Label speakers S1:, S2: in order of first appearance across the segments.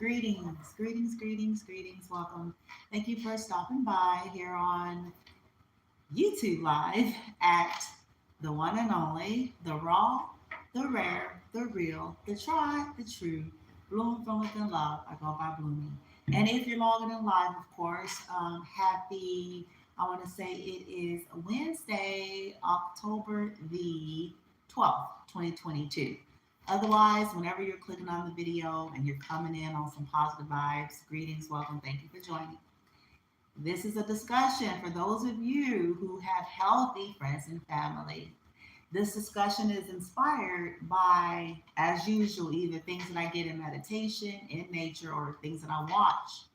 S1: Greetings. Welcome. Thank you for stopping by here on YouTube Live at the one and only, the raw, the rare, the real, the tried, the true, bloom from within love. I go by blooming. And if you're logging in live, of course, I want to say it is Wednesday, October the 12th, 2022. Otherwise, whenever you're clicking on the video and you're coming in on some positive vibes, greetings, welcome, thank you for joining. This is a discussion for those of you who have healthy friends and family. This discussion is inspired by, as usual, either things that I get in meditation, in nature, or things that I watch.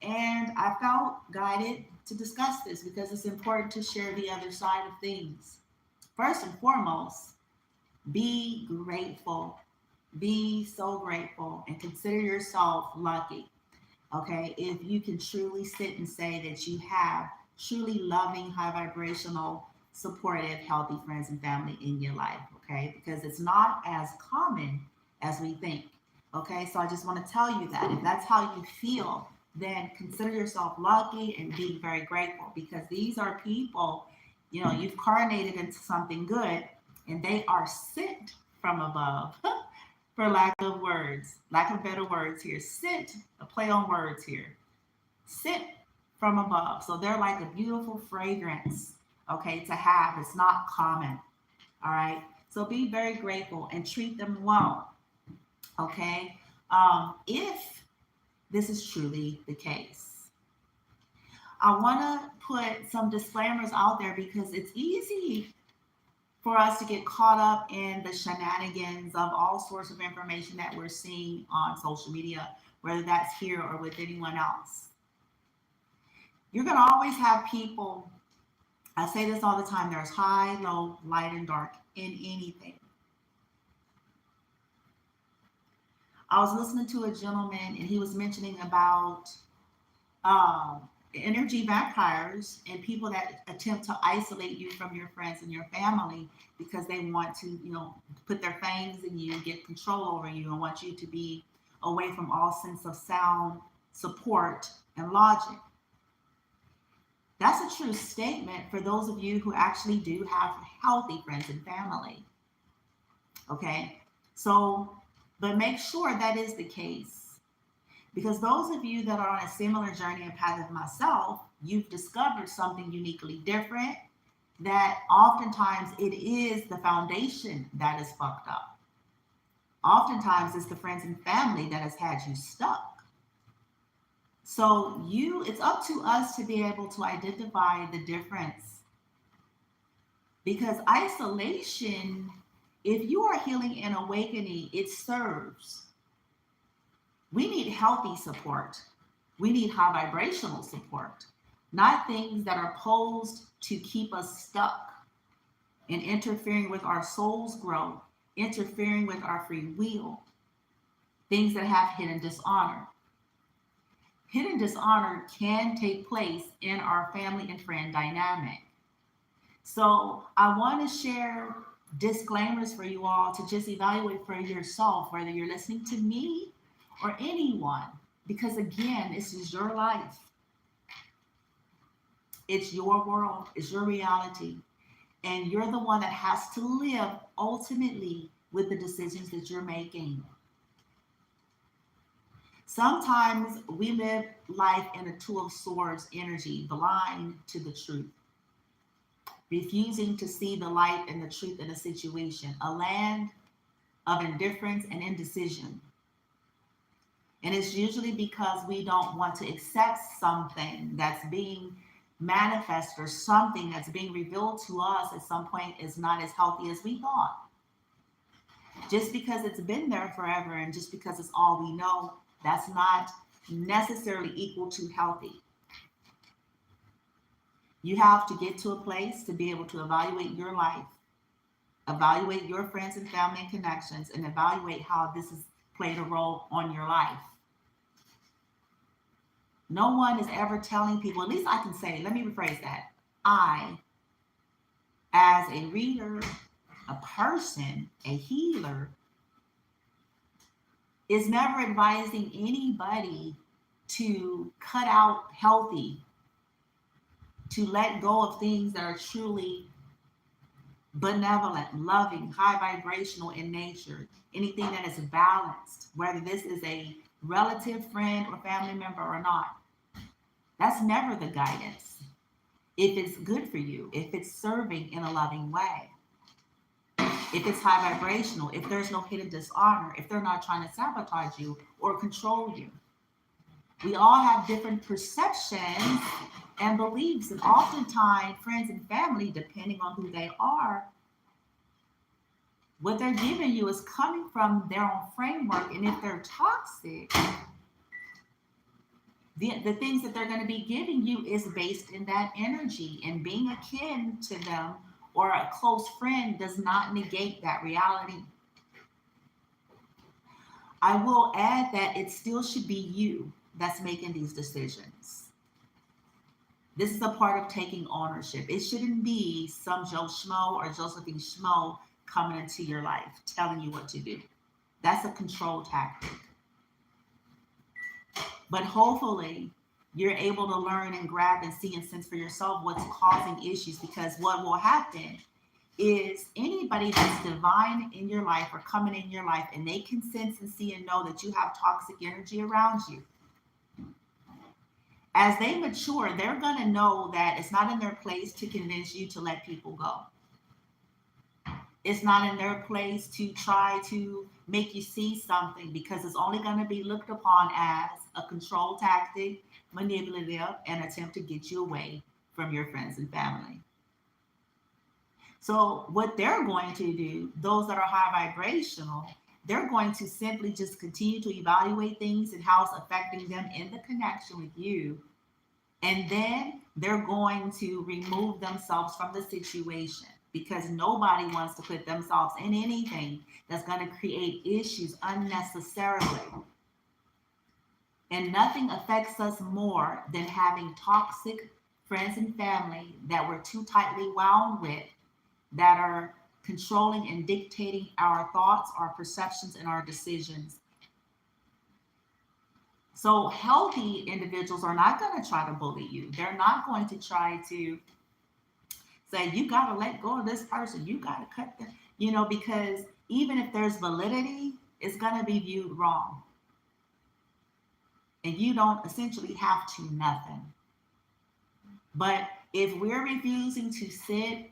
S1: And I felt guided to discuss this because it's important to share the other side of things. First and foremost, be grateful. Be so grateful and consider yourself lucky. Okay, if you can truly sit and say that you have truly loving, high vibrational, supportive, healthy friends and family in your life. Okay, because it's not as common as we think. Okay, so I just want to tell you that if that's how you feel, then consider yourself lucky and be very grateful because these are people, you've carnated into something good and they are sent from above. For lack of better words here, sent, a play on words here, sent from above. So they're like a beautiful fragrance, okay, to have. It's not common, all right? So be very grateful and treat them well, okay? If this is truly the case. I want to put some disclaimers out there because it's easy for us to get caught up in the shenanigans of all sorts of information that we're seeing on social media, whether that's here or with anyone else. You're going to always have people, I say this all the time, there's high, low, light, and dark in anything. I was listening to a gentleman and he was mentioning about energy vampires and people that attempt to isolate you from your friends and your family because they want to, put their fangs in you and get control over you and want you to be away from all sense of sound, support, and logic. That's a true statement for those of you who actually do have healthy friends and family. Okay, but make sure that is the case. Because those of you that are on a similar journey and path as myself, you've discovered something uniquely different that oftentimes it is the foundation that is fucked up. Oftentimes it's the friends and family that has had you stuck. So it's up to us to be able to identify the difference. Because isolation, if you are healing and awakening, it serves. We need healthy support. We need high vibrational support, not things that are posed to keep us stuck and interfering with our soul's growth, interfering with our free will, things that have hidden dishonor. Hidden dishonor can take place in our family and friend dynamic. So I want to share disclaimers for you all to just evaluate for yourself, whether you're listening to me or anyone, because again, this is your life. It's your world, it's your reality, and you're the one that has to live ultimately with the decisions that you're making. Sometimes we live life in a two of swords energy, blind to the truth, refusing to see the light and the truth in a situation, a land of indifference and indecision. And it's usually because we don't want to accept something that's being manifested or something that's being revealed to us at some point is not as healthy as we thought. Just because it's been there forever and just because it's all we know, that's not necessarily equal to healthy. You have to get to a place to be able to evaluate your life, evaluate your friends and family and connections, and evaluate how this has played a role on your life. No one is ever telling people, at least I can say, let me rephrase that. I, as a reader, a person, a healer, is never advising anybody to cut out healthy, to let go of things that are truly benevolent, loving, high vibrational in nature, anything that is balanced, whether this is a relative, friend, or family member or not. That's never the guidance. If it's good for you, if it's serving in a loving way, if it's high vibrational, if there's no hidden dishonor, if they're not trying to sabotage you or control you. We all have different perceptions and beliefs, and oftentimes friends and family, depending on who they are, what they're giving you is coming from their own framework. And if they're toxic, the things that they're going to be giving you is based in that energy. And being akin to them or a close friend does not negate that reality. I will add that it still should be you that's making these decisions. This is a part of taking ownership. It shouldn't be some Joe Schmo or Josephine Schmo coming into your life telling you what to do. That's a control tactic. But hopefully you're able to learn and grab and see and sense for yourself what's causing issues, because what will happen is anybody that's divine in your life or coming in your life and they can sense and see and know that you have toxic energy around you, as they mature, they're going to know that it's not in their place to convince you to let people go. It's not in their place to try to make you see something, because it's only going to be looked upon as a control tactic, manipulative, and attempt to get you away from your friends and family. So what they're going to do, those that are high vibrational, they're going to simply just continue to evaluate things and how it's affecting them in the connection with you. And then they're going to remove themselves from the situation, because nobody wants to put themselves in anything that's going to create issues unnecessarily. And nothing affects us more than having toxic friends and family that we're too tightly wound with, that are controlling and dictating our thoughts, our perceptions, and our decisions. So healthy individuals are not going to try to bully you. They're not going to try to say, you got to let go of this person. You got to cut them, because even if there's validity, it's going to be viewed wrong. And you don't essentially have to nothing. But if we're refusing to sit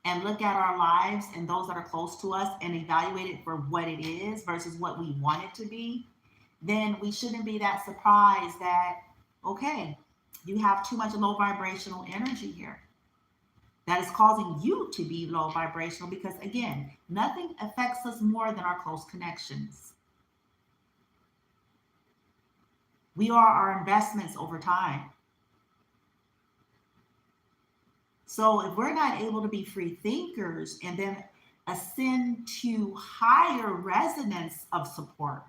S1: and look at our lives and those that are close to us and evaluate it for what it is versus what we want it to be, then we shouldn't be that surprised that, okay, you have too much low vibrational energy here that is causing you to be low vibrational, because again, nothing affects us more than our close connections. We are our investments over time. So if we're not able to be free thinkers and then ascend to higher resonance of support,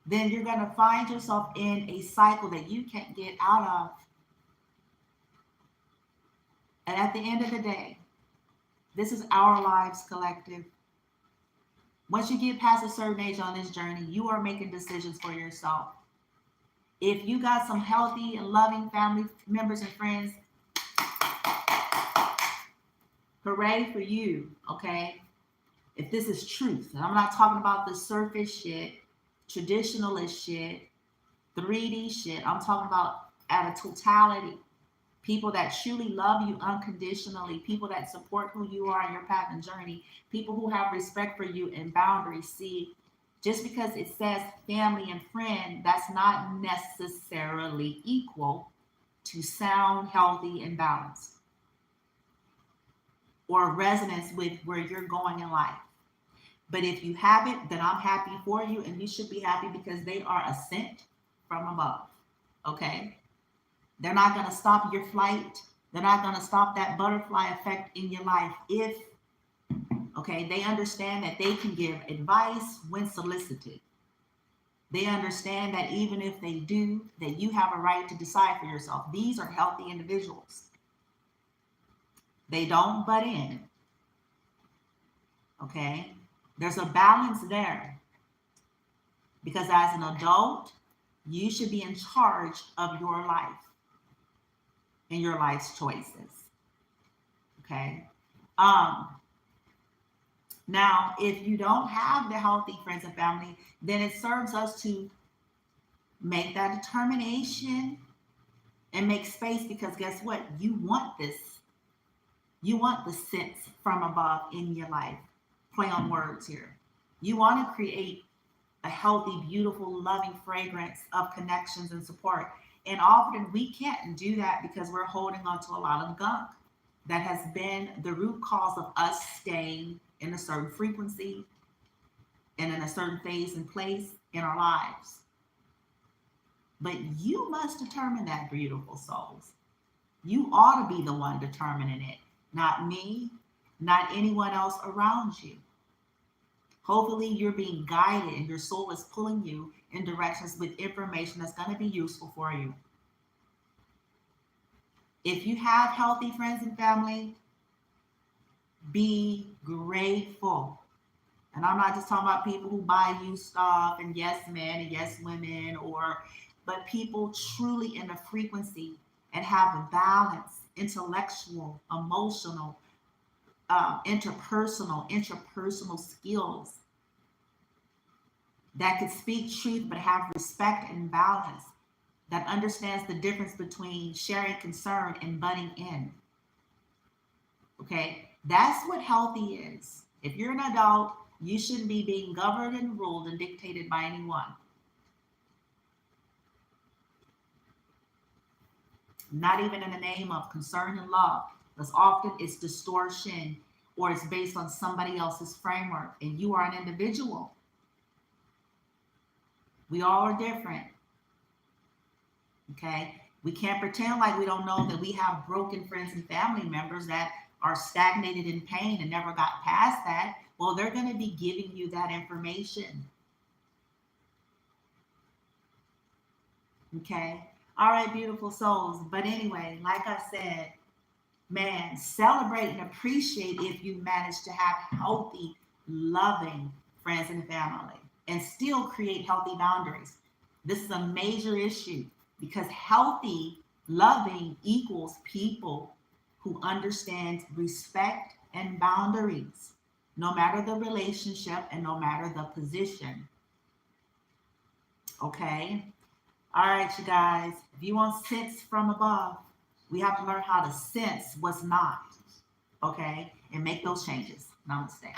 S1: then you're going to find yourself in a cycle that you can't get out of. And at the end of the day, this is our lives collective. Once you get past a certain age on this journey, you are making decisions for yourself. If you got some healthy and loving family members and friends, hooray for you, okay? If this is truth, and I'm not talking about the surface shit, traditionalist shit, 3D shit. I'm talking about at a totality. People that truly love you unconditionally, people that support who you are in your path and journey, people who have respect for you and boundaries. See, just because it says family and friend, that's not necessarily equal to sound, healthy, and balanced, or resonance with where you're going in life. But if you have it, then I'm happy for you, and you should be happy, because they are a sent from above, okay? They're not going to stop your flight. They're not going to stop that butterfly effect in your life if, okay, they understand that they can give advice when solicited. They understand that even if they do, that you have a right to decide for yourself. These are healthy individuals. They don't butt in. Okay? There's a balance there because as an adult, you should be in charge of your life and your life's choices. Okay? Now, if you don't have the healthy friends and family, then it serves us to make that determination and make space because guess what? You want this. You want the sense from above in your life. Play on words here. You want to create a healthy, beautiful, loving fragrance of connections and support. And often we can't do that because we're holding on to a lot of gunk that has been the root cause of us staying in a certain frequency and in a certain phase and place in our lives. But you must determine that, beautiful souls. You ought to be the one determining it, not me, not anyone else around you. Hopefully, you're being guided and your soul is pulling you in directions with information that's going to be useful for you. If you have healthy friends and family, be grateful. And I'm not just talking about people who buy you stuff and yes men and yes women, but people truly in a frequency and have a balance, intellectual, emotional, interpersonal skills that could speak truth but have respect and balance, that understands the difference between sharing concern and butting in. Okay, that's what healthy is. If you're an adult, you shouldn't be being governed and ruled and dictated by anyone. Not even in the name of concern and love, because often it's distortion or it's based on somebody else's framework, and you are an individual. We all are different. Okay? We can't pretend like we don't know that we have broken friends and family members that are stagnated in pain and never got past that. Well, they're going to be giving you that information. Okay? All right, beautiful souls. But anyway, like I said, man, celebrate and appreciate if you manage to have healthy, loving friends and family and still create healthy boundaries. This is a major issue because healthy, loving equals people who understand respect and boundaries, no matter the relationship and no matter the position. Okay? All right, you guys, if you want sense from above, we have to learn how to sense what's not, okay? And make those changes. Namaste.